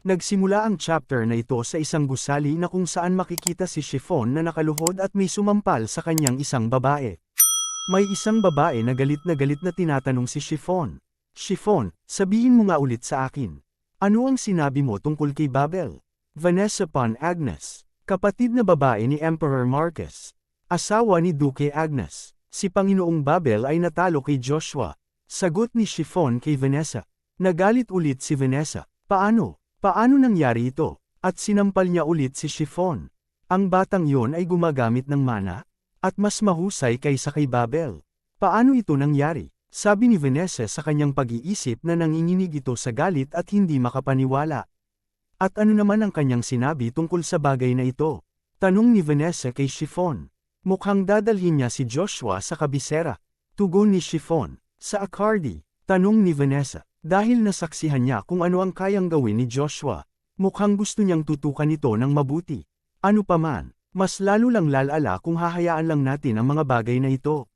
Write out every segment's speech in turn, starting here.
Nagsimula ang chapter na ito sa isang gusali na kung saan makikita si Chiffon na nakaluhod at may sumampal sa kanyang isang babae. May isang babae na galit na tinatanong si Chiffon. Chiffon, sabihin mo nga ulit sa akin. Ano ang sinabi mo tungkol kay Babel? Vanessa Pan Agnes, kapatid na babae ni Emperor Marcus. Asawa ni Duque Agnes. Si Panginoong Babel ay natalo kay Joshua. Sagot ni Chiffon kay Vanessa. Nagalit ulit si Vanessa. Paano? Paano nangyari ito? At sinampal niya ulit si Chiffon. Ang batang yon ay gumagamit ng mana? At mas mahusay kaysa kay Babel. Paano ito nangyari? Sabi ni Vanessa sa kanyang pag-iisip na nanginginig ito sa galit at hindi makapaniwala. At ano naman ang kanyang sinabi tungkol sa bagay na ito? Tanong ni Vanessa kay Chiffon. Mukhang dadalhin niya si Joshua sa kabisera. Tugon ni Chiffon. Sa Akardi. Tanong ni Vanessa. Dahil nasaksihan niya kung ano ang kayang gawin ni Joshua. Mukhang gusto niyang tutukan ito ng mabuti. Ano paman, mas lalo lang lalala kung hahayaan lang natin ang mga bagay na ito.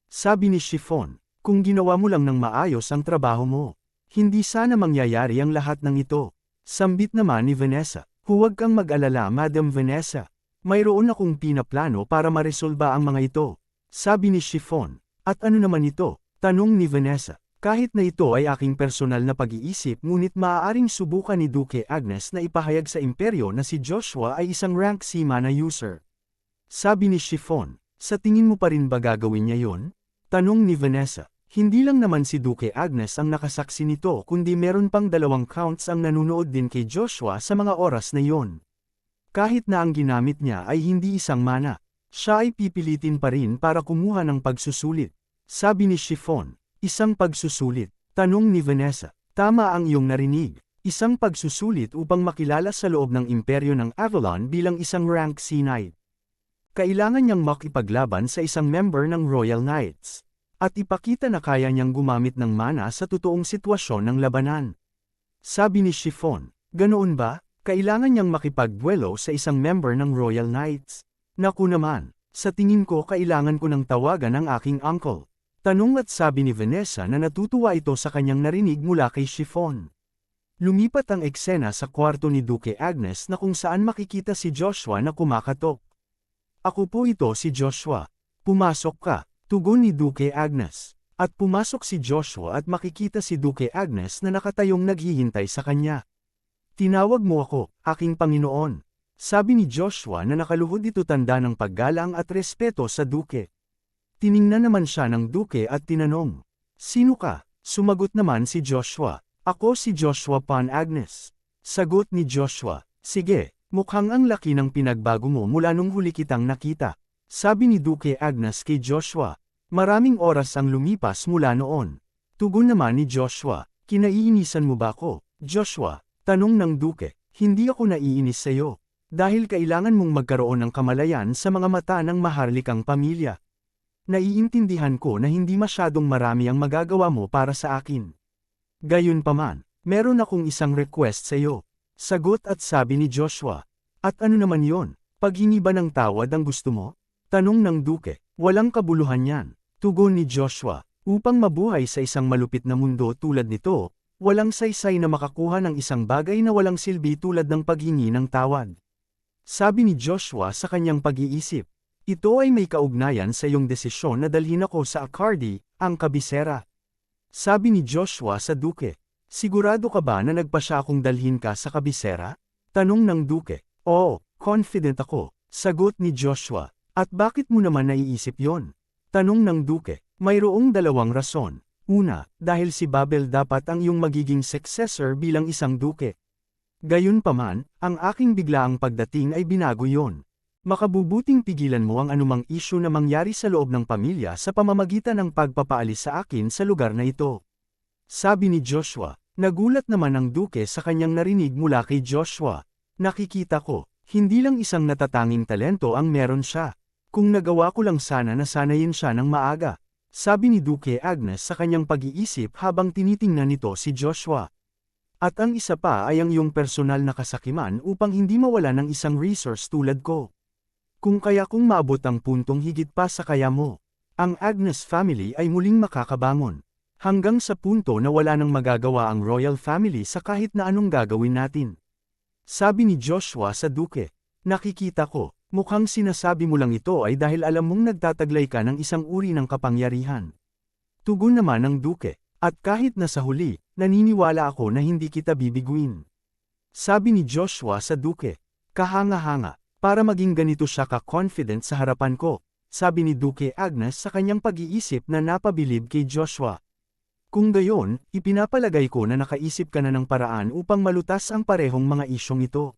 Sabi ni Chiffon, kung ginawa mo lang ng maayos ang trabaho mo, hindi sana mangyayari ang lahat ng ito. Sambit naman ni Vanessa, huwag kang mag-alala Madam Vanessa. Mayroon akong pinaplano para maresolba ang mga ito. Sabi ni Chiffon, at ano naman ito? Tanong ni Vanessa. Kahit na ito ay aking personal na pag-iisip ngunit maaaring subukan ni Duque Agnes na ipahayag sa imperyo na si Joshua ay isang rank C mana user. Sabi ni Chiffon, sa tingin mo pa rin ba gagawin niya yon? Tanong ni Vanessa, hindi lang naman si Duque Agnes ang nakasaksi nito kundi meron pang 2 counts ang nanunood din kay Joshua sa mga oras na yon. Kahit na ang ginamit niya ay hindi isang mana, siya ay pipilitin pa rin para kumuha ng pagsusulit. Sabi ni Chiffon, isang pagsusulit. Tanong ni Vanessa. Tama ang iyong narinig. Isang pagsusulit upang makilala sa loob ng imperyo ng Avalon bilang isang rank C Knight. Kailangan niyang makipaglaban sa isang member ng Royal Knights. At ipakita na kaya niyang gumamit ng mana sa totoong sitwasyon ng labanan. Sabi ni Chiffon. Ganoon ba? Kailangan niyang makipagduelo sa isang member ng Royal Knights. Naku naman. Sa tingin ko kailangan ko ng tawagan ang aking uncle. Tanong at sabi ni Vanessa na natutuwa ito sa kanyang narinig mula kay Chiffon. Lumipat ang eksena sa kwarto ni Duque Agnes na kung saan makikita si Joshua na kumakatok. Ako po ito si Joshua. Pumasok ka, tugon ni Duque Agnes. At pumasok si Joshua at makikita si Duque Agnes na nakatayong naghihintay sa kanya. Tinawag mo ako, aking Panginoon. Sabi ni Joshua na nakaluhod ito tanda ng paggalang at respeto sa Duque. Tiningnan naman siya ng Duque at tinanong, sino ka? Sumagot naman si Joshua, ako si Joshua Pan Agnes. Sagot ni Joshua, sige, mukhang ang laki ng pinagbago mo mula nung huli kitang nakita. Sabi ni Duque Agnes kay Joshua, maraming oras ang lumipas mula noon. Tugon naman ni Joshua, kinaiinisan mo ba ako? Joshua, tanong ng Duque, hindi ako naiinis sa iyo. Dahil kailangan mong magkaroon ng kamalayan sa mga mata ng maharlikang pamilya. Naiintindihan ko na hindi masyadong marami ang magagawa mo para sa akin. Gayunpaman, meron akong isang request sa iyo. Sagot at sabi ni Joshua. At ano naman yon? Paghingi ba ng tawad ang gusto mo? Tanong ng Duque. Walang kabuluhan yan. Tugon ni Joshua. Upang mabuhay sa isang malupit na mundo tulad nito, walang saysay na makakuha ng isang bagay na walang silbi tulad ng paghingi ng tawad. Sabi ni Joshua sa kanyang pag-iisip. Ito ay may kaugnayan sa iyong desisyon na dalhin ako sa Akardi, ang kabisera. Sabi ni Joshua sa Duque, sigurado ka ba na nagpasya akong dalhin ka sa kabisera? Tanong ng Duque, oo, confident ako. Sagot ni Joshua, at bakit mo naman naiisip yon? Tanong ng Duque, mayroong 2 rason. Una, dahil si Babel dapat ang iyong magiging successor bilang isang Duque. Gayunpaman, ang aking biglaang pagdating ay binago yon. Makabubuting pigilan mo ang anumang isyu na mangyari sa loob ng pamilya sa pamamagitan ng pagpapaalis sa akin sa lugar na ito. Sabi ni Joshua, nagulat naman ang Duque sa kanyang narinig mula kay Joshua. Nakikita ko, hindi lang isang natatanging talento ang meron siya. Kung nagawa ko lang sana na sanayin siya ng maaga. Sabi ni Duque Agnes sa kanyang pag-iisip habang tinitingnan nito si Joshua. At ang isa pa ay ang iyong personal na kasakiman upang hindi mawala ng isang resource tulad ko. Kung kaya kung maabot ang puntong higit pa sa kaya mo, ang Agnes family ay muling makakabangon. Hanggang sa punto na wala nang magagawa ang royal family sa kahit na anong gagawin natin. Sabi ni Joshua sa Duke. Nakikita ko, mukhang sinasabi mo lang ito ay dahil alam mong nagtataglay ka ng isang uri ng kapangyarihan. Tugon naman ng Duke, at kahit na sa huli, naniniwala ako na hindi kita bibiguin. Sabi ni Joshua sa Duke. Kahanga-hanga, para maging ganito siya ka-confident sa harapan ko, sabi ni Duke Agnes sa kanyang pag-iisip na napabilib kay Joshua. Kung gayon, ipinapalagay ko na nakaisip ka na ng paraan upang malutas ang parehong mga isyong ito.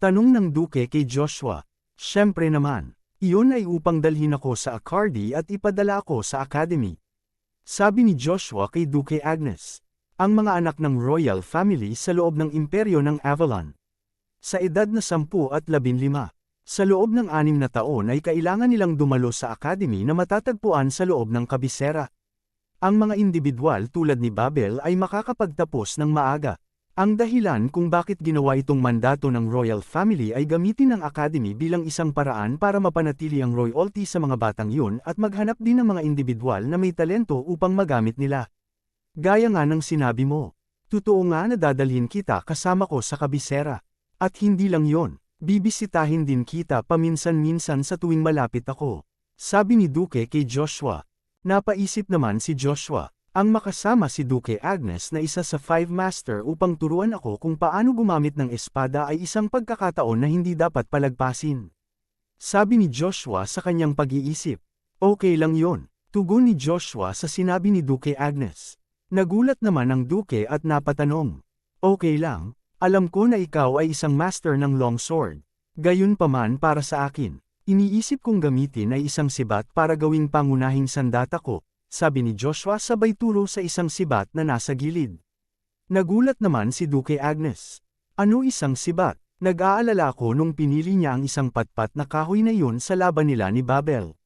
Tanong ng Duke kay Joshua. Siyempre naman, iyon ay upang dalhin ako sa Accardi at ipadala ako sa Academy. Sabi ni Joshua kay Duke Agnes. Ang mga anak ng royal family sa loob ng imperyo ng Avalon. Sa edad na 10 at 15. Sa loob ng 6 na taon ay kailangan nilang dumalo sa academy na matatagpuan sa loob ng kabisera. Ang mga individual tulad ni Babel ay makakapagtapos ng maaga. Ang dahilan kung bakit ginawa itong mandato ng royal family ay gamitin ng academy bilang isang paraan para mapanatili ang royalty sa mga batang yun at maghanap din ng mga individual na may talento upang magamit nila. Gaya nga ng sinabi mo, totoo nga na dadalhin kita kasama ko sa kabisera. At hindi lang yon. Bibisitahin din kita paminsan-minsan sa tuwing malapit ako. Sabi ni Duke kay Joshua. Napaisip naman si Joshua, ang makasama si Duke Agnes na isa sa 5 master upang turuan ako kung paano gumamit ng espada ay isang pagkakataon na hindi dapat palagpasin. Sabi ni Joshua sa kanyang pag-iisip. Okay lang yon, tugon ni Joshua sa sinabi ni Duke Agnes. Nagulat naman ang Duke at napatanong. Okay lang. Alam ko na ikaw ay isang master ng longsword. Gayunpaman para sa akin, iniisip kong gamitin ay isang sibat para gawing pangunahing sandata ko, sabi ni Joshua sabay turo sa isang sibat na nasa gilid. Nagulat naman si Duke Agnes. Ano isang sibat? Nag-aalala ko nung pinili niya ang isang patpat na kahoy na yun sa laban nila ni Babel.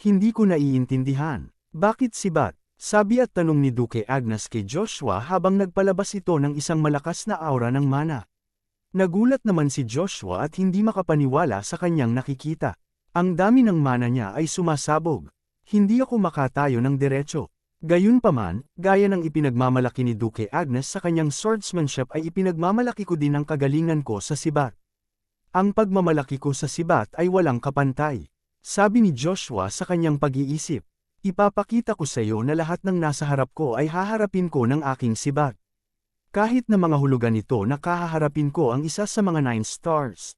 Hindi ko naiintindihan. Bakit sibat? Sabi at tanong ni Duke Agnes kay Joshua habang nagpalabas ito ng isang malakas na aura ng mana. Nagulat naman si Joshua at hindi makapaniwala sa kanyang nakikita. Ang dami ng mana niya ay sumasabog. Hindi ako makatayo ng diretso. Gayunpaman, gaya ng ipinagmamalaki ni Duke Agnes sa kanyang swordsmanship ay ipinagmamalaki ko din ang kagalingan ko sa sibat. Ang pagmamalaki ko sa sibat ay walang kapantay. Sabi ni Joshua sa kanyang pag-iisip. Ipapakita ko sa iyo na lahat ng nasa harap ko ay haharapin ko ng aking sibat. Kahit na mga hulugan ito na kahaharapin ko ang isa sa mga 9 stars.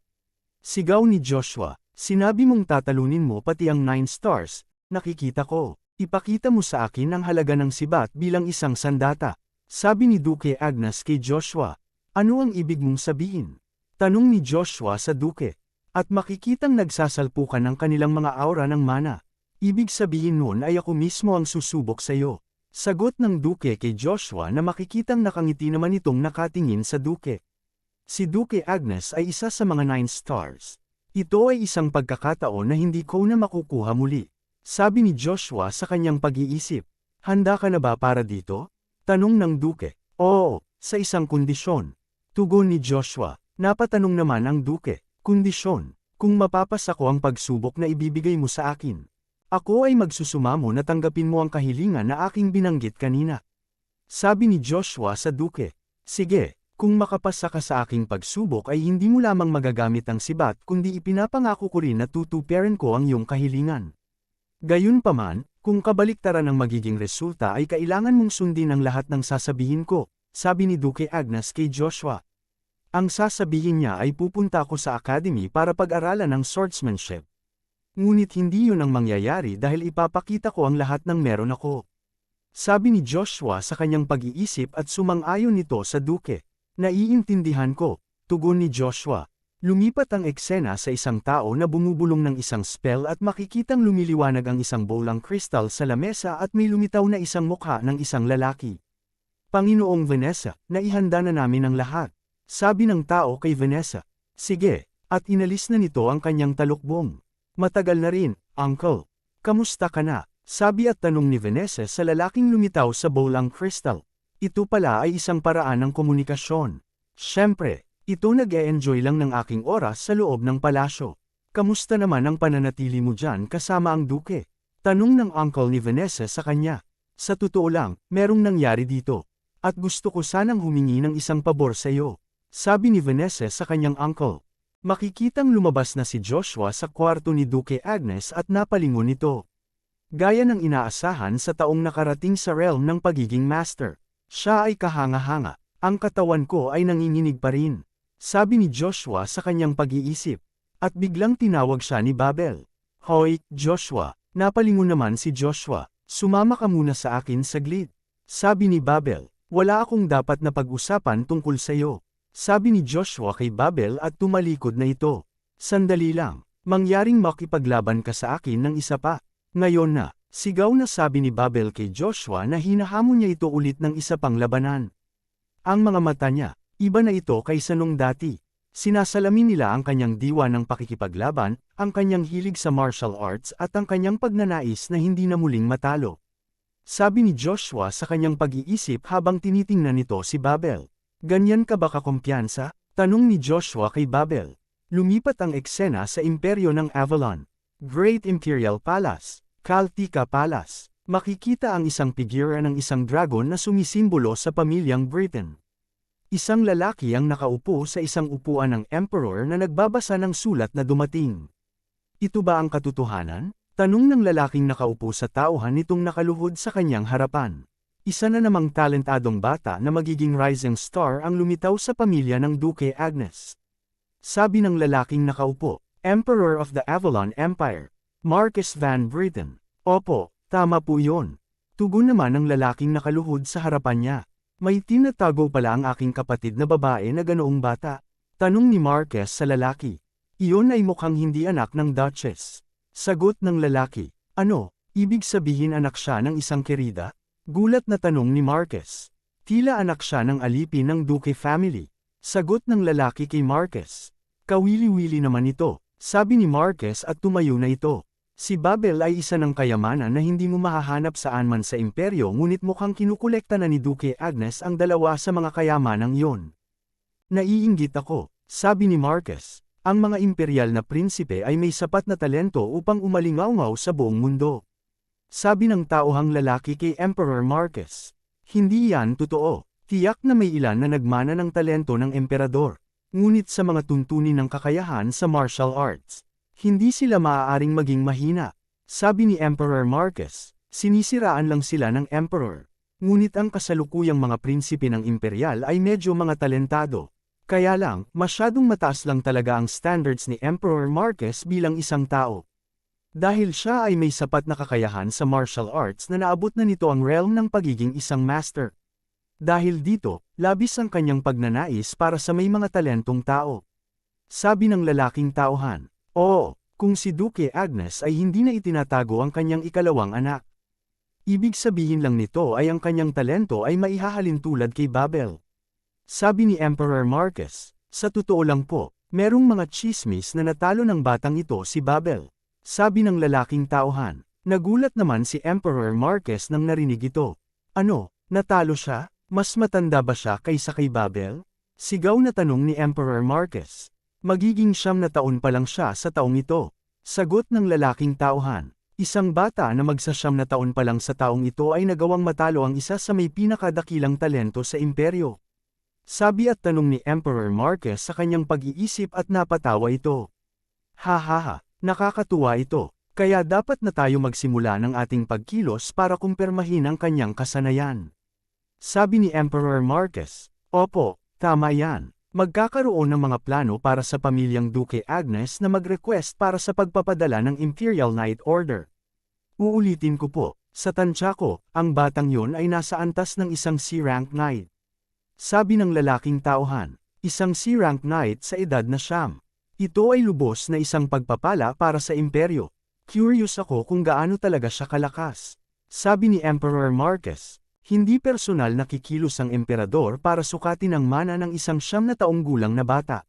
Sigaw ni Joshua, sinabi mong tatalunin mo pati ang 9 stars, nakikita ko. Ipakita mo sa akin ang halaga ng sibat bilang isang sandata. Sabi ni Duke Agnes kay Joshua, ano ang ibig mong sabihin? Tanong ni Joshua sa Duke. At makikitang nagsasalpukan ng kanilang mga aura ng mana. Ibig sabihin nun ay ako mismo ang susubok sa iyo. Sagot ng Duke kay Joshua na makikitang nakangiti naman itong nakatingin sa Duke. Si Duke Agnes ay isa sa mga 9 stars. Ito ay isang pagkakataon na hindi ko na makukuha muli. Sabi ni Joshua sa kanyang pag-iisip. Handa ka na ba para dito? Tanong ng Duke. Oo, sa isang kondisyon. Tugon ni Joshua. Napatanong naman ang Duke. Kondisyon. Kung mapapasa ko ang pagsubok na ibibigay mo sa akin. Ako ay magsusumamo na tanggapin mo ang kahilingan na aking binanggit kanina. Sabi ni Joshua sa Duke. Sige, kung makapasa ka sa aking pagsubok ay hindi mo lamang magagamit ang sibat kundi ipinapangako ko rin na tutuparin ko ang iyong kahilingan. Gayunpaman, kung kabaliktaran ang magiging resulta ay kailangan mong sundin ang lahat ng sasabihin ko, sabi ni Duke Agnes kay Joshua. Ang sasabihin niya ay pupunta ako sa academy para pag-aralan ng swordsmanship. Ngunit hindi yun ang mangyayari dahil ipapakita ko ang lahat ng meron ako. Sabi ni Joshua sa kanyang pag-iisip at sumang-ayon nito sa Duke. Naiintindihan ko, tugon ni Joshua. Lumipat ang eksena sa isang tao na bumubulong ng isang spell at makikitang lumiliwanag ang isang bowlang crystal sa lamesa at may lumitaw na isang mukha ng isang lalaki. Panginoong Vanessa, naihanda na namin ang lahat. Sabi ng tao kay Vanessa. Sige, at inalis na nito ang kanyang talukbong. Matagal na rin, Uncle. Kamusta ka na? Sabi at tanong ni Vanessa sa lalaking lumitaw sa bowlang crystal. Ito pala ay isang paraan ng komunikasyon. Siyempre, ito nag-e-enjoy lang ng aking oras sa loob ng palasyo. Kamusta naman ang pananatili mo dyan kasama ang Duke? Tanong ng uncle ni Vanessa sa kanya. Sa totoo lang, merong nangyari dito. At gusto ko sanang humingi ng isang pabor sa iyo. Sabi ni Vanessa sa kanyang uncle. Makikitang lumabas na si Joshua sa kwarto ni Duke Agnes at napalingon ito. Gaya ng inaasahan sa taong nakarating sa realm ng pagiging master. Siya ay kahanga-hanga. Ang katawan ko ay nanginginig pa rin. Sabi ni Joshua sa kanyang pag-iisip. At biglang tinawag siya ni Babel. Hoy, Joshua. Napalingon naman si Joshua. Sumama ka muna sa akin saglit. Sabi ni Babel. Wala akong dapat na pag-usapan tungkol sa iyo. Sabi ni Joshua kay Babel at tumalikod na ito. Sandali lang, mangyaring makipaglaban ka sa akin ng isa pa. Ngayon na, sigaw na sabi ni Babel kay Joshua na hinahamon niya ito ulit ng isa pang labanan. Ang mga mata niya, iba na ito kaysa nung dati. Sinasalamin nila ang kanyang diwa ng pakikipaglaban, ang kanyang hilig sa martial arts at ang kanyang pagnanais na hindi na muling matalo. Sabi ni Joshua sa kanyang pag-iisip habang tinitingnan nito si Babel. Ganyan ka ba kakumpiyansa? Tanong ni Joshua kay Babel. Lumipat ang eksena sa imperyo ng Avalon. Great Imperial Palace, Kaltika Palace. Makikita ang isang figura ng isang dragon na sumisimbolo sa pamilyang Britain. Isang lalaki ang nakaupo sa isang upuan ng emperor na nagbabasa ng sulat na dumating. Ito ba ang katotohanan? Tanong ng lalaking nakaupo sa tauhan nitong nakaluhod sa kanyang harapan. Isa na namang talentadong bata na magiging rising star ang lumitaw sa pamilya ng Duke Agnes. Sabi ng lalaking nakaupo, Emperor of the Avalon Empire, Marquess Van Britten. Opo, tama po yun. Tugon naman ng lalaking nakaluhod sa harapan niya. May tinatago pala ang aking kapatid na babae na ganoong bata. Tanong ni Marquess sa lalaki. Iyon ay mukhang hindi anak ng Duchess. Sagot ng lalaki. Ano, ibig sabihin anak siya ng isang kerida? Gulat na tanong ni Marquess. Tila anak siya ng alipin ng Duke family. Sagot ng lalaki kay Marquess. Kawili-wili naman ito, sabi ni Marquess at tumayo na ito. Si Babel ay isa ng kayamanan na hindi mo mahahanap saan man sa imperyo ngunit mukhang kinukolekta na ni Duke Agnes ang dalawa sa mga kayamanang yon. Naiinggit ako, sabi ni Marquess. Ang mga imperial na prinsipe ay may sapat na talento upang umalingaw sa buong mundo. Sabi ng tauhang lalaki kay Emperor Marquess. Hindi yan totoo. Tiyak na may ilan na nagmana ng talento ng emperador. Ngunit sa mga tuntunin ng kakayahan sa martial arts, hindi sila maaaring maging mahina. Sabi ni Emperor Marquess, sinisiraan lang sila ng emperor. Ngunit ang kasalukuyang mga prinsipe ng imperial ay medyo mga talentado. Kaya lang, masyadong mataas lang talaga ang standards ni Emperor Marquess bilang isang tao. Dahil siya ay may sapat na kakayahan sa martial arts na naabot na nito ang realm ng pagiging isang master. Dahil dito, labis ang kanyang pagnanais para sa may mga talentong tao. Sabi ng lalaking tauhan, oo, kung si Duke Agnes ay hindi na itinatago ang kanyang ikalawang anak. Ibig sabihin lang nito ay ang kanyang talento ay maihahalin tulad kay Babel. Sabi ni Emperor Marquess, sa totoo lang po, merong mga chismis na natalo ng batang ito si Babel. Sabi ng lalaking tauhan. Nagulat naman si Emperor Marquess nang narinig ito. Ano, natalo siya? Mas matanda ba siya kaysa kay Babel? Sigaw na tanong ni Emperor Marquess. Magiging 9 na taon pa lang siya sa taong ito. Sagot ng lalaking tauhan. Isang bata na magsa 9 na taon pa lang sa taong ito ay nagawang matalo ang isa sa may pinakadakilang talento sa imperyo. Sabi at tanong ni Emperor Marquess sa kanyang pag-iisip at napatawa ito. Ha. Nakakatuwa ito, kaya dapat na tayo magsimula ng ating pagkilos para kumpirmahin ang kanyang kasanayan. Sabi ni Emperor Marquess, opo, tama yan. Magkakaroon ng mga plano para sa pamilyang Duke Agnes na mag-request para sa pagpapadala ng Imperial Knight Order. Uulitin ko po, sa tansya ko, ang batang yon ay nasa antas ng isang C-rank knight. Sabi ng lalaking tauhan, isang C-rank knight sa edad na 9. Ito ay lubos na isang pagpapala para sa imperyo. Curious ako kung gaano talaga siya kalakas. Sabi ni Emperor Marquess, hindi personal na kikilos ang emperador para sukatin ang mana ng isang 9 na taong gulang na bata.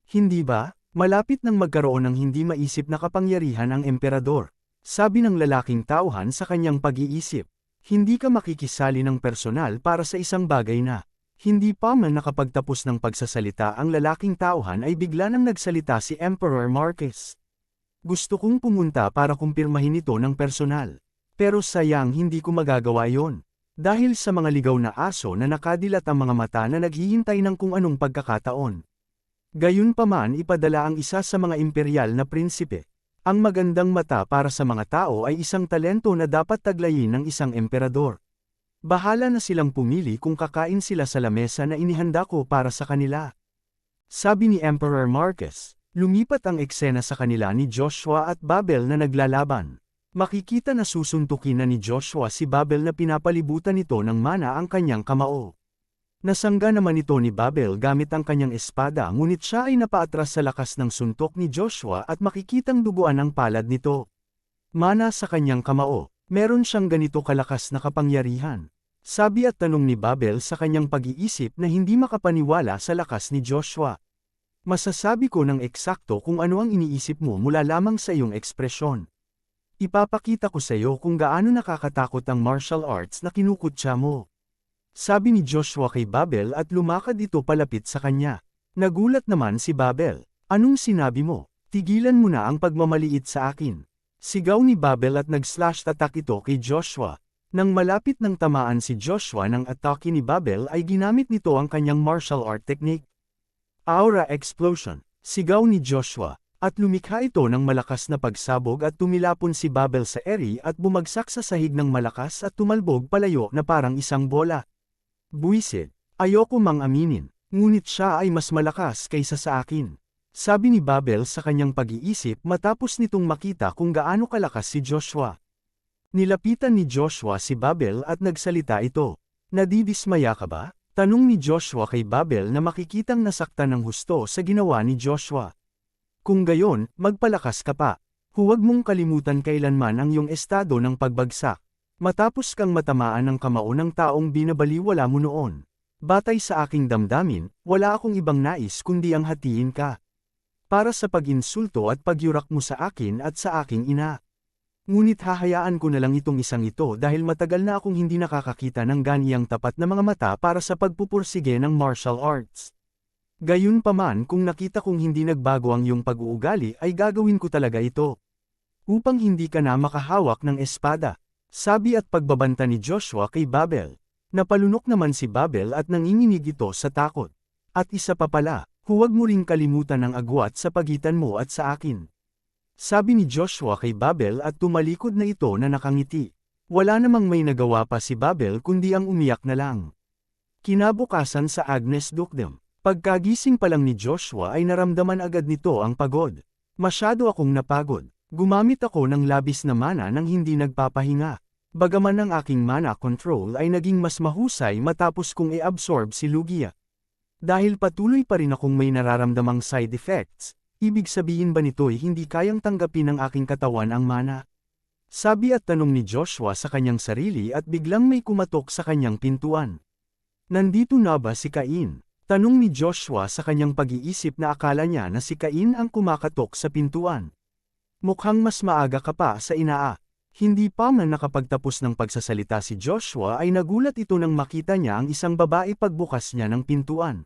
Hindi ba, malapit nang magkaroon ng hindi maisip na kapangyarihan ang emperador. Sabi ng lalaking tauhan sa kanyang pag-iisip, hindi ka makikisali ng personal para sa isang bagay na. Hindi pa man nakapagtapos ng pagsasalita ang lalaking tauhan ay bigla nang nagsalita si Emperor Marquess. Gusto kong pumunta para kumpirmahin ito ng personal. Pero sayang hindi ko magagawa yon. Dahil sa mga ligaw na aso na nakadilat ang mga mata na naghihintay ng kung anong pagkakataon. Gayunpaman ipadala ang isa sa mga imperial na prinsipe. Ang magandang mata para sa mga tao ay isang talento na dapat taglayin ng isang emperador. Bahala na silang pumili kung kakain sila sa lamesa na inihanda ko para sa kanila. Sabi ni Emperor Marcus, lumipat ang eksena sa kanila ni Joshua at Babel na naglalaban. Makikita na susuntukin na ni Joshua si Babel na pinapalibutan nito ng mana ang kanyang kamao. Nasangga naman ito ni Babel gamit ang kanyang espada ngunit siya ay napaatras sa lakas ng suntok ni Joshua at makikitang duguan ang palad nito. Mana sa kanyang kamao, meron siyang ganito kalakas na kapangyarihan. Sabi at tanong ni Babel sa kanyang pag-iisip na hindi makapaniwala sa lakas ni Joshua. Masasabi ko ng eksakto kung ano ang iniisip mo mula lamang sa iyong ekspresyon. Ipapakita ko sa iyo kung gaano nakakatakot ang martial arts na kinukutya mo. Sabi ni Joshua kay Babel at lumakad ito palapit sa kanya. Nagulat naman si Babel. Anong sinabi mo? Tigilan mo na ang pagmamaliit sa akin. Sigaw ni Babel at nag-slash attack ito kay Joshua. Nang malapit ng tamaan si Joshua ng atake ni Babel ay ginamit nito ang kanyang martial art technique. Aura Explosion. Sigaw ni Joshua. At lumikha ito ng malakas na pagsabog at tumilapon si Babel sa eri at bumagsak sa sahig ng malakas at tumalbog palayo na parang isang bola. Buwisit, ayoko mang aminin, ngunit siya ay mas malakas kaysa sa akin. Sabi ni Babel sa kanyang pag-iisip matapos nitong makita kung gaano kalakas si Joshua. Nilapitan ni Joshua si Babel at nagsalita ito. Nadidismaya ka ba? Tanong ni Joshua kay Babel na makikitang nasaktan ng husto sa ginawa ni Joshua. Kung gayon, magpalakas ka pa. Huwag mong kalimutan kailanman ang iyong estado ng pagbagsak. Matapos kang matamaan ng kamao ng taong binabaliwala mo noon. Batay sa aking damdamin, wala akong ibang nais kundi ang hatiin ka. Para sa pag-insulto at pagyurak mo sa akin at sa aking ina. Ngunit hahayaan ko na lang itong isang ito dahil matagal na akong hindi nakakakita ng ganiyang tapat na mga mata para sa pagpupursige ng martial arts. Gayunpaman kung nakita kong hindi nagbago ang iyong pag-uugali ay gagawin ko talaga ito. Upang hindi ka na makahawak ng espada. Sabi at pagbabanta ni Joshua kay Babel. Napalunok naman si Babel at nanginginig ito sa takot. At isa pa pala, huwag mo ring kalimutan ang agwat sa pagitan mo at sa akin. Sabi ni Joshua kay Babel at tumalikod na ito na nakangiti. Wala namang may nagawa pa si Babel kundi ang umiyak na lang. Kinabukasan sa Agnes Dukdem. Pagkagising pa lang ni Joshua ay naramdaman agad nito ang pagod. Masyado akong napagod. Gumamit ako ng labis na mana nang hindi nagpapahinga. Bagaman ang aking mana control ay naging mas mahusay matapos kong i-absorb si Lugia. Dahil patuloy pa rin akong may nararamdamang side effects, ibig sabihin ba nito'y hindi kayang tanggapin ng aking katawan ang mana? Sabi at tanong ni Joshua sa kanyang sarili at biglang may kumatok sa kanyang pintuan. Nandito na ba si Cain? Tanong ni Joshua sa kanyang pag-iisip na akala niya na si Cain ang kumakatok sa pintuan. Mukhang mas maaga ka pa sa inaa. Hindi pa man nakapagtapos ng pagsasalita si Joshua ay nagulat ito nang makita niya ang isang babae pagbukas niya ng pintuan.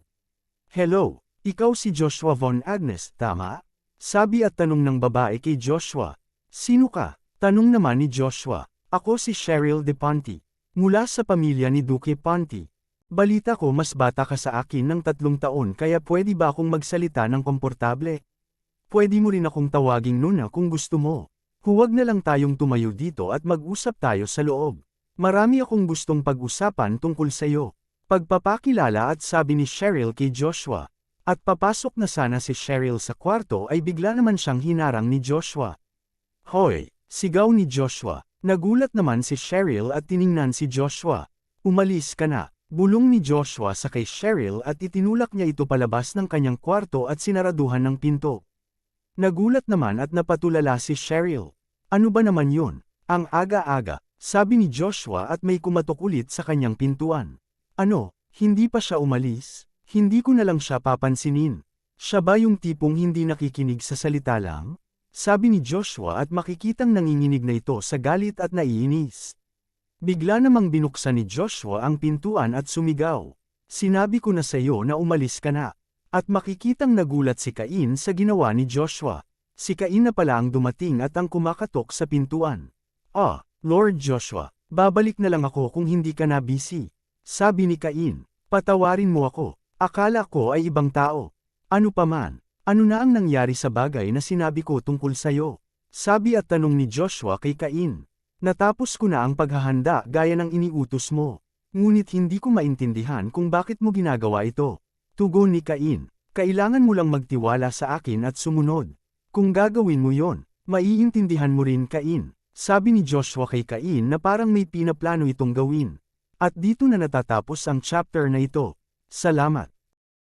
Hello, ikaw si Joshua Von Agnes, tama? Sabi at tanong ng babae kay Joshua. Sino ka? Tanong naman ni Joshua. Ako si Cheryl De Ponte. Mula sa pamilya ni Duque Ponte. Balita ko mas bata ka sa akin ng 3 taon kaya pwede ba akong magsalita ng komportable? Pwede mo rin akong tawaging Nuna kung gusto mo. Huwag na lang tayong tumayo dito at mag-usap tayo sa loob. Marami akong gustong pag-usapan tungkol sa iyo. Pagpapakilala at sabi ni Cheryl kay Joshua. At papasok na sana si Cheryl sa kwarto ay bigla naman siyang hinarang ni Joshua. Hoy! Sigaw ni Joshua. Nagulat naman si Cheryl at tiningnan si Joshua. Umalis ka na. Bulong ni Joshua sa kay Cheryl at itinulak niya ito palabas ng kanyang kwarto at sinaraduhan ng pinto. Nagulat naman at napatulala si Cheryl. Ano ba naman yun? Ang aga-aga, sabi ni Joshua at may kumatok ulit sa kanyang pintuan. Ano, hindi pa siya umalis? Hindi ko na lang siya papansinin. Siya ba yung tipong hindi nakikinig sa salita lang? Sabi ni Joshua at makikitang nanginginig na ito sa galit at naiinis. Bigla namang binuksan ni Joshua ang pintuan at sumigaw. Sinabi ko na sa iyo na umalis ka na. At makikitang nagulat si Cain sa ginawa ni Joshua. Si Cain na pala ang dumating at ang kumakatok sa pintuan. Lord Joshua, Babalik na lang ako kung hindi ka na busy. Sabi ni Cain. Patawarin mo ako. Akala ko ay ibang tao. Ano paman, ano na ang nangyari sa bagay na sinabi ko tungkol sayo? Sabi at tanong ni Joshua kay Cain. Natapos ko na ang paghahanda gaya ng iniutos mo. Ngunit hindi ko maintindihan kung bakit mo ginagawa ito. Tugon ni Cain. Kailangan mo lang magtiwala sa akin at sumunod. Kung gagawin mo yon, maiintindihan mo rin Cain. Sabi ni Joshua kay Cain na parang may pinaplano itong gawin. At dito na natatapos ang chapter na ito. Salamat.